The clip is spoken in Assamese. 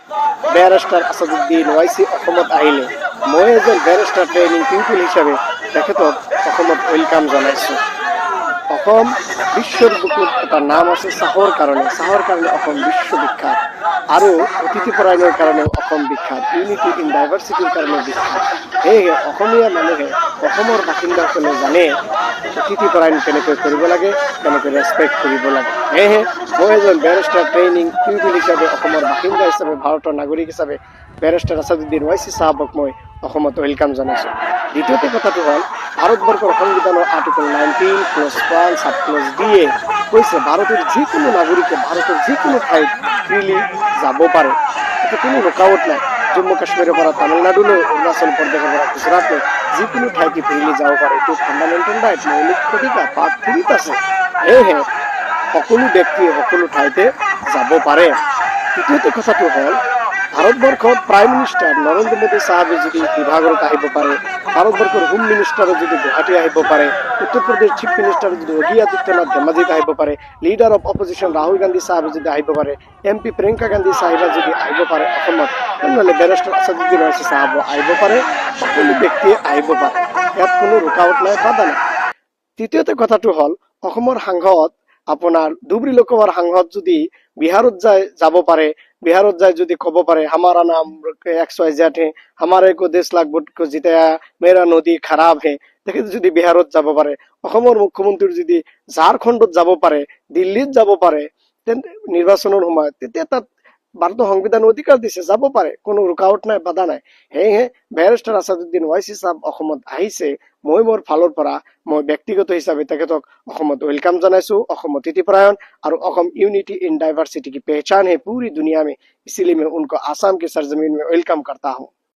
ব্যাৰিস্টাৰ আসাদুদ্দিন ওয়াইসি অসমত আহিলে মই এজন ব্যাৰিস্টাৰ ট্ৰেইনিং পিপল হিচাপে তেখেতক অসমত ওয়েলকাম জনাইছো। অসম বিশ্বৰ বুকুত এটা নাম আছে চাহৰ কাৰণে অসম বিশ্ববিখ্যাত আৰু অতিথি পৰায়ণৰ কাৰণেও অসম বিখ্যাত, ইউনিটি ইন ডাইভাৰ্চিটিৰ কাৰণে বিখ্যাত। সেয়েহে অসমীয়া মানুহে অসমৰ বাসিন্দাসকলে জানে অতিথি পৰায়ণ কেনেকৈ কৰিব লাগে, কেনেকৈ ৰেচপেক্ট কৰিব লাগে। সেয়েহে মই এজন ব্যাৰিষ্টাৰ ট্ৰেইনিং পিপল হিচাপে অসমৰ বাসিন্দা হিচাপে ভাৰতৰ নাগৰিক হিচাপে ব্যাৰিষ্টাৰ আসাদুদ্দিন ওয়াইসি সাহাবক মই অসমত ওয়েলকাম জনাইছো। দ্বিতীয়তে কথাটো হ'ল ভাৰতবৰ্ষৰ সংবিধানৰ আৰ্টিকল 19+1 সাব-ক্লজ দিয়ে কৈছে ভাৰতৰ যিকোনো নাগৰিকে ভাৰতৰ যিকোনো ঠাইত ফ্ৰীলি যাব পাৰে, এতে কোনো ৰুকাৱট নাই। জম্মু কাশ্মীৰৰ পৰা তামিলনাডুলৈ, অৰুণাচল প্ৰদেশৰ পৰা গুজৰাটলৈ যিকোনো ঠাইতে ফ্ৰীলি যাব পাৰে। এইটো ফাণ্ডামেণ্টেল ৰাইট, মৌলিক অধিকাৰ পাৰ্ট 3ত আছে। সেয়েহে সকলো ব্যক্তিয়ে সকলো ঠাইতে যাব পাৰে। তৃতীয়তে কথাটো হ'ল ভাৰতবৰ্ষত প্ৰাইম মিনিষ্টাৰ নৰেন্দ্ৰ মোদী সাহেবে যদি বিভাগত আহিব পাৰে, ভাৰতবৰ্ষৰ হোম মিনিষ্টাৰে যদি গুৱাহাটী আহিব পাৰে, উত্তৰ প্ৰদেশ চিফ মিনিষ্টাৰ যদি যোগী আদিত্যনাথ ধেমাজিত আহিব পাৰে, leader of opposition Rahul Gandhi সাহেবে যদি আহিব পাৰে, MP প্ৰিয়ংকা গান্ধী সাহেবা যদি আহিব পাৰে অসমত, তেনেহ'লে ব্যাৰিষ্টাৰ আসাদুদ্দিন ওৱাইচি সাহেব আহিব পাৰে, সকলো ব্যক্তিয়ে আহিব পাৰে। ইয়াত কোনো ৰুকাৱট নাই, বাধা নাই। তৃতীয়তে কথাটো হ'ল অসমৰ সাংসদ আপোনাৰ ধুবুৰী লোকসভাৰ সাংসদ যদি বিহাৰত যাব পাৰে, বিহাৰত যাই যদি ক'ব পাৰে हमारा नाम XYZ है, हमारे को 10 लाख वोट को जिताया, मेरा नदी खराब है, তেখেতে যদি বিহাৰত যাব পাৰে, অসমৰ মুখ্যমন্ত্ৰী যদি ঝাৰখণ্ডত যাব পাৰে, দিল্লীত যাব পাৰে, তেন্তে নিৰ্বাচনৰ সময়ত তেতিয়া তাত ভাৰতৰ সংবিধান অধিকাৰ দিছে, যাব পাৰে, কোনো ৰুকাৱট নাই, বাধা নাই। সেয়েহে ব্যাৰিষ্টাৰ আসাদুদ্দিন ওৱাইচি সাহেব অসমত আহিছে, মই মোৰ ফালৰ পৰা মই ব্যক্তিগত হিচাপে তেখেতক অসমত ওয়েলকাম জনাইছো। অসম অতিথিপরায়ণ और অসম यूनिटी इन डाइवर्सिटी की पहचान है पूरी दुनिया में, इसीलिए मैं उनको आसाम की सरजमीन में वेलकम करता हूँ।